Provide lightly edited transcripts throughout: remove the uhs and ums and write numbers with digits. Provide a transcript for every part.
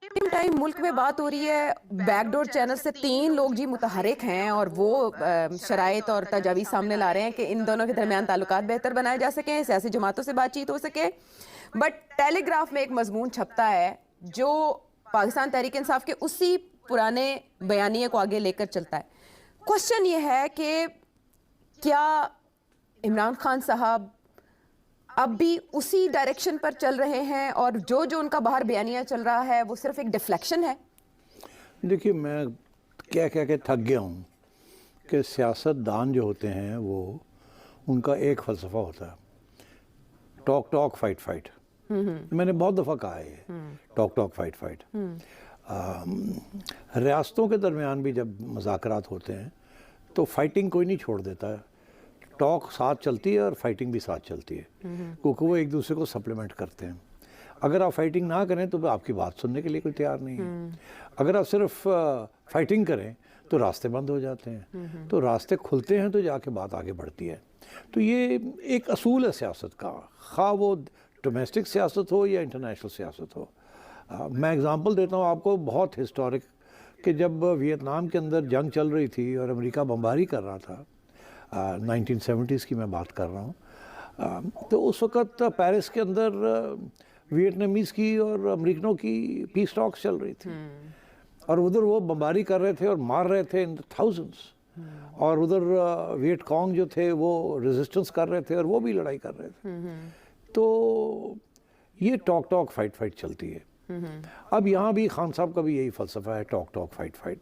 Same time मुल्क में बात हो रही है बैकडोर चैनल से 3 लोग जी मुतहरिक हैं और वो शराइत और तजावीज़ सामने ला रहे हैं कि इन दोनों के दरमियान ताल्लुकात बेहतर बनाए जा सकें, सियासी जमातों से बातचीत हो सके। बट टेलीग्राफ में एक मजमून छपता है जो पाकिस्तान तहरीक इंसाफ के उसी पुराने बयानिए को आगे लेकर चलता है। क्वेश्चन ये है कि क्या इमरान खान साहब अब भी उसी डायरेक्शन पर चल रहे हैं और जो जो उनका बाहर बयानिया चल रहा है वो सिर्फ एक डिफ्लेक्शन है? देखिए, मैं क्या क्या के थक गया हूँ कि सियासतदान जो होते हैं वो उनका एक फ़लसफ़ा होता है, टॉक टॉक फाइट फाइट। मैंने बहुत दफ़ा कहा है ये, टॉक टॉक फाइट फाइट। रियासतों के दरमियान भी जब मुज़ाकरात होते हैं तो फाइटिंग कोई नहीं छोड़ देता है, टॉक साथ चलती है और फाइटिंग भी साथ चलती है, क्योंकि वो एक दूसरे को सप्लीमेंट करते हैं। अगर आप फाइटिंग ना करें तो आपकी बात सुनने के लिए कोई तैयार नहीं है। अगर आप सिर्फ फाइटिंग करें तो रास्ते बंद हो जाते हैं, तो रास्ते खुलते हैं तो जाके बात आगे बढ़ती है। तो ये एक असूल है सियासत का, खा वो डोमेस्टिक सियासत हो या इंटरनेशनल सियासत हो। मैं एग्ज़ाम्पल देता हूँ आपको, बहुत हिस्टोरिक, कि जब वियतनाम के अंदर जंग चल रही थी और अमेरिका बमबारी कर रहा था, 1970s की मैं बात कर रहा हूँ, तो उस वक़्त पेरिस के अंदर वियतनामीज़ की और अमेरिकनों की पीस टॉक्स चल रही थी, और उधर वो बमबारी कर रहे थे और मार रहे थे इन थाउजेंड्स, और उधर वियट कॉन्ग जो थे वो रेजिस्टेंस कर रहे थे और वो भी लड़ाई कर रहे थे। तो ये टॉक टॉक फाइट फाइट चलती है। अब यहाँ भी खान साहब का भी यही फ़लसफ़ा है, टॉक टॉक फाइट फाइट।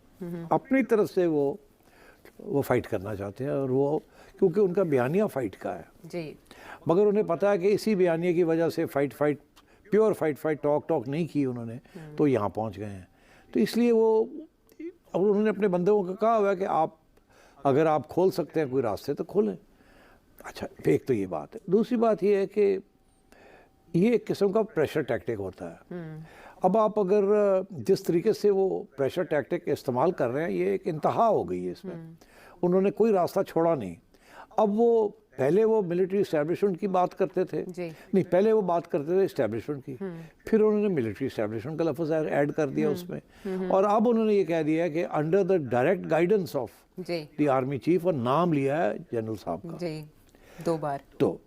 अपनी तरफ से वो फाइट करना चाहते हैं, और वो क्योंकि उनका बयानिया फाइट का है जी, मगर उन्हें पता है कि इसी बयानिए की वजह से fight fight, pure fight fight, talk talk नहीं की उन्होंने, तो यहाँ पहुँच गए हैं। तो इसलिए वो, अब उन्होंने अपने बंदों को कहा हुआ है कि आप अगर आप खोल सकते हैं कोई रास्ते तो खोलें। अच्छा, एक तो ये बात है। दूसरी बात ये है कि ये एक किस्म का प्रेशर टैक्टिक होता है। अब आप अगर जिस तरीके से वो प्रेशर टैक्टिक इस्तेमाल कर रहे हैं, ये एक इंतहा हो गई है इसमें। उन्होंने कोई रास्ता छोड़ा नहीं। अब वो पहले वो मिलिट्री इस्टेब्लिशमेंट की बात करते थे, नहीं, पहले वो बात करते थे इस्टेब्लिशमेंट की, फिर उन्होंने मिलिट्री इस्टेब्लिशमेंट का लफ्ज़ ऐड कर दिया उसमें, और अब उन्होंने ये कह दिया है कि under the direct guidance of the army chief, और नाम लिया है जनरल साहब का जी, 2 बार। तो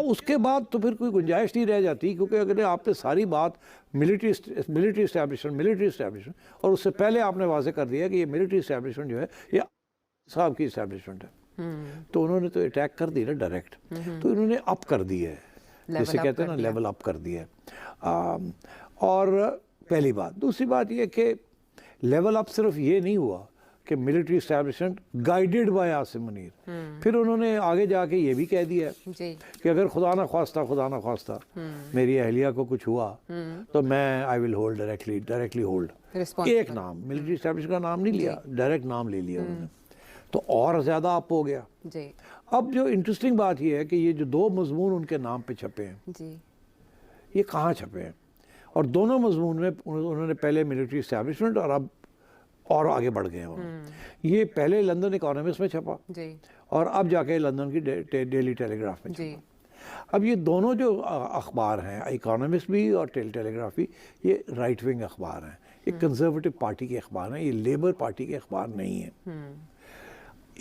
उसके बाद तो फिर कोई गुंजाइश नहीं रह जाती, क्योंकि अगर आपने सारी बात मिलिट्री इस्टेब्लिशमेंट, और उससे पहले आपने वाजे कर दिया कि ये मिलिट्री इस्टेब्लिशमेंट जो है ये साहब की इस्टेब्लिशमेंट है, तो उन्होंने तो अटैक कर दी ना डायरेक्ट। तो इन्होंने अप कर दी है, जैसे कहते हैं ना, लेवल अप कर दिया है। और पहली बात। दूसरी बात ये कि लेवल अप सिर्फ ये नहीं हुआ कि military establishment guided by Asim Munir, फिर उन्होंने आगे जाके ये भी कह दिया कि अगर खुदा ना ख्वास्ता मेरी अहलिया को कुछ हुआ तो मैं I will hold directly hold, एक नाम, मिलिट्री इस्टेब्लिशमेंट का नाम नहीं लिया, डायरेक्ट नाम ले लिया उन्होंने, तो और ज़्यादा अप हो गया जी। अब जो इंटरेस्टिंग बात ये है कि ये जो 2 मजमून उनके नाम पे छपे हैं जी, ये कहाँ छपे हैं, और दोनों मजमून में उन्होंने पहले मिलिट्री इस्टेब्लिशमेंट और अब और आगे बढ़ गए हैं। ये पहले लंदन इकोनॉमिस्ट में छपा जी, और अब जाके लंदन की डेली टेलीग्राफ में जी। छपा। अब ये दोनों जो अखबार हैं, इकोनॉमिस्ट भी और टेलीग्राफ भी, ये राइट विंग अखबार हैं, ये कंजर्वेटिव पार्टी के अखबार हैं, ये लेबर पार्टी के अखबार नहीं है।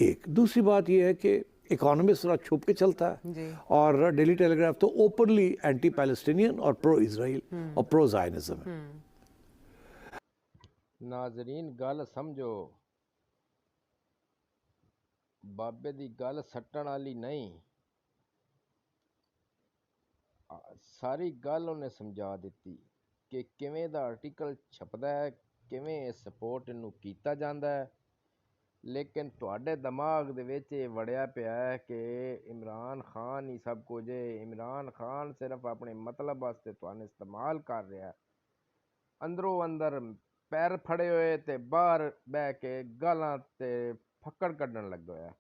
एक दूसरी बात ये है कि इकोनॉमिस्ट थोड़ा छुप के चलता है, और डेली टेलीग्राफ तो ओपनली एंटी पैलेस्टीनियन और प्रो इसराइल और प्रो ज़ायनिज़्म है। नाजरीन, गल समझो, बाबे दी गल सट्टण वाली नहीं, सारी गल उन्हें समझा दित्ती कि किवें दा आर्टिकल छपदा है, किवें सपोर्ट इनू कीता जांदा है। लेकिन तुहाडे दिमाग दे विच इह वड़िया पिया है कि इमरान खान ही सब कुछ है, इमरान खान सिर्फ अपने मतलब वास्ते तुहानूं इस्तेमाल कर रहा है। अंदरों अंदर पैर फड़े हुए ते बाहर बह के गालां ते फक्कड़ कड्ढण लग गया।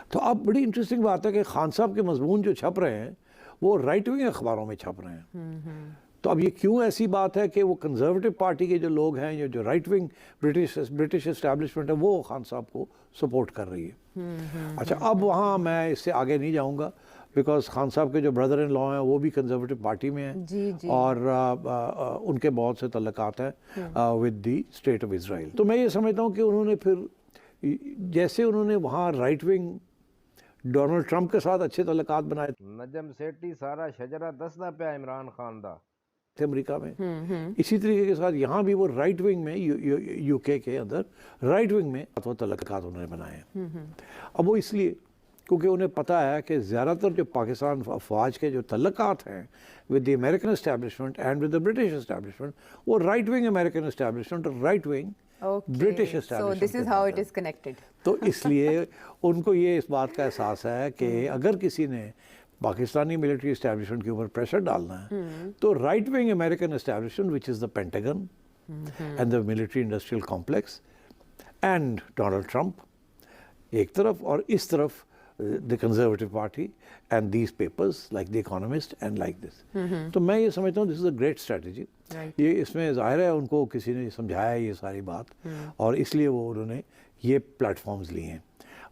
तो अब बड़ी इंटरेस्टिंग बात है कि खान साहब के मजमून जो छप रहे हैं वो राइट विंग अखबारों में छप रहे हैं। तो अब ये क्यों ऐसी बात है कि वो कंजर्वेटिव पार्टी के जो लोग हैं, ये जो राइट विंग ब्रिटिश एस्टैब्लिशमेंट है, वो खान साहब को सपोर्ट कर रही है। अच्छा, अब वहाँ मैं इससे आगे नहीं जाऊँगा, बिकॉज खान साहब के जो ब्रदर इन लॉ हैं वो भी कंजर्वेटिव पार्टी में हैं जी जी। और उनके बहुत से तल्लुकात हैं with the state of Israel. तो मैं ये समझता हूँ कि उन्होंने फिर जैसे उन्होंने वहाँ राइट विंग डोनाल्ड ट्रंप के साथ अच्छे तल्लुकात बनाए नजम सेठी सारा शजरा दसदा पिया इमरान खान दा थे अमेरिका में, इसी तरीके के साथ यहाँ भी वो राइट विंग में यूके के अंदर राइट विंग में वो तल्लुकात उन्होंने बनाए हैं। अब वो इसलिए क्योंकि उन्हें पता है कि ज़्यादातर जो पाकिस्तान अफवाज के जो तल्लुकात हैं with the American establishment and with the British establishment, वो राइट विंग अमेरिकन एस्टैब्लिशमेंट और right wing British so establishment. This is how it is connected. तो इसलिए उनको ये इस बात का एहसास है कि अगर किसी ने पाकिस्तानी मिलिट्री एस्टैब्लिशमेंट के ऊपर प्रेशर डालना है तो right wing American establishment which is the pentagon and the military industrial complex and Donald Trump एक तरफ, और इस तरफ the conservative party and these papers like the economist and like this. तो मैं ये समझता हूँ this is a great strategy. ये इसमें ज़ाहिर है उनको किसी ने समझाया ये सारी बात और इसलिए वो उन्होंने ये प्लेटफॉर्म्स लिए हैं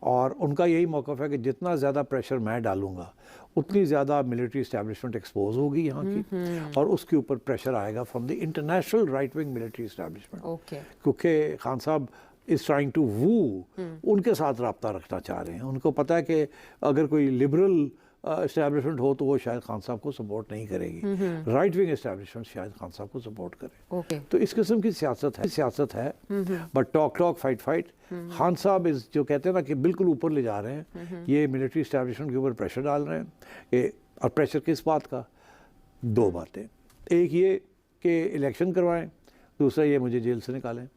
और उनका यही मौक़िफ़ है कि जितना ज़्यादा प्रेशर मैं डालूँगा उतनी ज़्यादा मिलिट्री इस्टेब्लिशमेंट एक्सपोज होगी यहाँ की और उसके ऊपर प्रेशर आएगा from the international right wing military establishment. क्योंकि खान साहब इज़ ट्राइंग टू वू, उनके साथ रब्ता रखना चाह रहे हैं। उनको पता है कि अगर कोई लिबरल इस्टेब्लिशमेंट हो तो वो शायद खान साहब को सपोर्ट नहीं करेगी, राइट विंग इस्टेब्लिशमेंट शायद खान साहब को सपोर्ट करे। तो इस किस्म की सियासत है बट टॉक फाइट खान साहब इस जो कहते हैं ना कि बिल्कुल ऊपर ले जा रहे हैं, ये मिलिट्री इस्टेब्लिशमेंट के ऊपर प्रेशर डाल रहे हैं। और प्रेशर किस बात का? दो बातें, एक ये कि इलेक्शन करवाएं, दूसरा ये मुझे जेल से निकालें।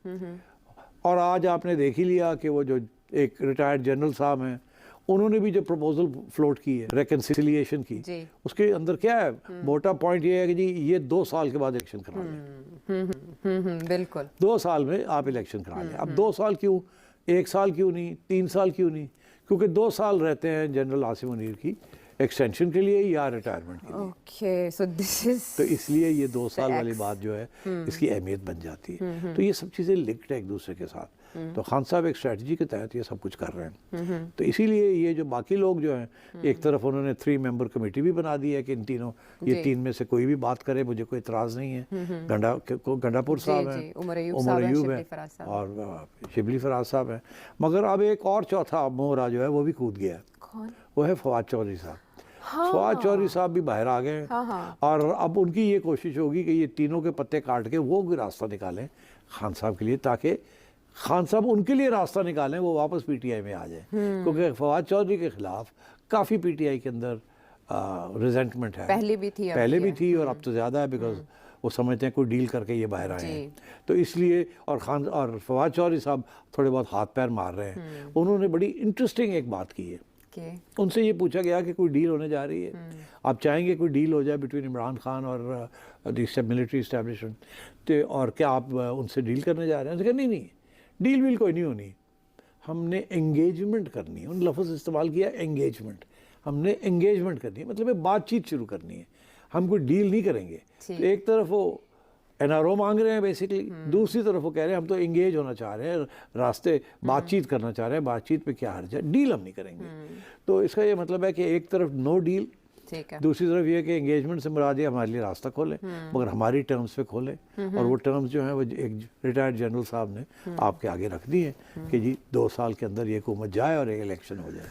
और आज आपने देख ही लिया कि वो जो एक रिटायर्ड जनरल साहब हैं उन्होंने भी जो प्रपोजल फ्लोट की है रेकन्सिलिएशन की, उसके अंदर क्या है, मोटा पॉइंट ये है कि जी ये 2 साल के बाद इलेक्शन करा लें। बिल्कुल 2 साल में आप इलेक्शन करा लें। अब 2 साल क्यों, 1 साल क्यों नहीं, 3 साल क्यों नहीं? क्योंकि 2 साल रहते हैं जनरल आसिम मुनीर की एक्सटेंशन के लिए या रिटायरमेंट के लिए। सो दिस इज तो इसलिए ये 2 साल वाली बात जो है इसकी अहमियत बन जाती है। तो ये सब चीज़ें लिंक्ड है एक दूसरे के साथ। तो खान साहब एक स्ट्रेटजी के तहत ये सब कुछ कर रहे हैं। तो इसीलिए ये जो बाकी लोग जो हैं, एक तरफ उन्होंने 3 मेंबर कमेटी भी बना दी है कि इन तीनों, ये 3 में से कोई भी बात करे मुझे कोई इतराज़ नहीं है। गंडापुर साहब हैं, उमर अयूब हैं और शिबली फराज साहब हैं। मगर अब एक और चौथा मोहरा जो है वो भी कूद गया है, वो है फवाद चौधरी साहब। फवाद चौधरी साहब भी बाहर आ गए हैं और अब उनकी ये कोशिश होगी कि ये तीनों के पत्ते काट के वो भी रास्ता निकालें खान साहब के लिए, ताकि खान साहब उनके लिए रास्ता निकालें, वो वापस पीटीआई में आ जाए। क्योंकि फवाद चौधरी के खिलाफ काफ़ी पीटीआई के अंदर रिजेंटमेंट है, पहले भी थी और अब तो ज़्यादा है, बिकॉज वो समझते हैं कोई डील करके ये बाहर आए हैं। तो इसलिए और फवाद चौधरी साहब थोड़े बहुत हाथ पैर मार रहे हैं। उन्होंने बड़ी इंटरेस्टिंग एक बात की है, उनसे ये पूछा गया कि कोई डील होने जा रही है, आप चाहेंगे कोई डील हो जाए बिटवीन इमरान खान और मिलिट्री इस्टेब्लिशमेंट, तो और क्या आप उनसे डील करने जा रहे हैं? उन्होंने कहा नहीं, डील वील कोई नहीं होनी, हमने एंगेजमेंट करनी है। उन लफ्ज़ इस्तेमाल किया एंगेजमेंट, हमने एंगेजमेंट करनी है, मतलब बातचीत शुरू करनी है, हम कोई डील नहीं करेंगे। तो एक तरफ वो एनआरओ मांग रहे हैं बेसिकली, दूसरी तरफ वो कह रहे हैं हम तो एंगेज होना चाह रहे हैं, रास्ते बातचीत करना चाह रहे हैं, बातचीत पे क्या हर्ज है, डील हम नहीं करेंगे। तो इसका ये मतलब है कि एक तरफ नो डील, दूसरी तरफ ये कि एंगेजमेंट से मुराद हमारे लिए रास्ता खोलें, मगर हमारी टर्म्स पे खोलें। और वो टर्म्स जो हैं वो एक रिटायर्ड जनरल साहब ने आपके आगे रख दी हैं कि जी 2 साल के अंदर ये हुकूमत जाए और एक इलेक्शन हो जाए।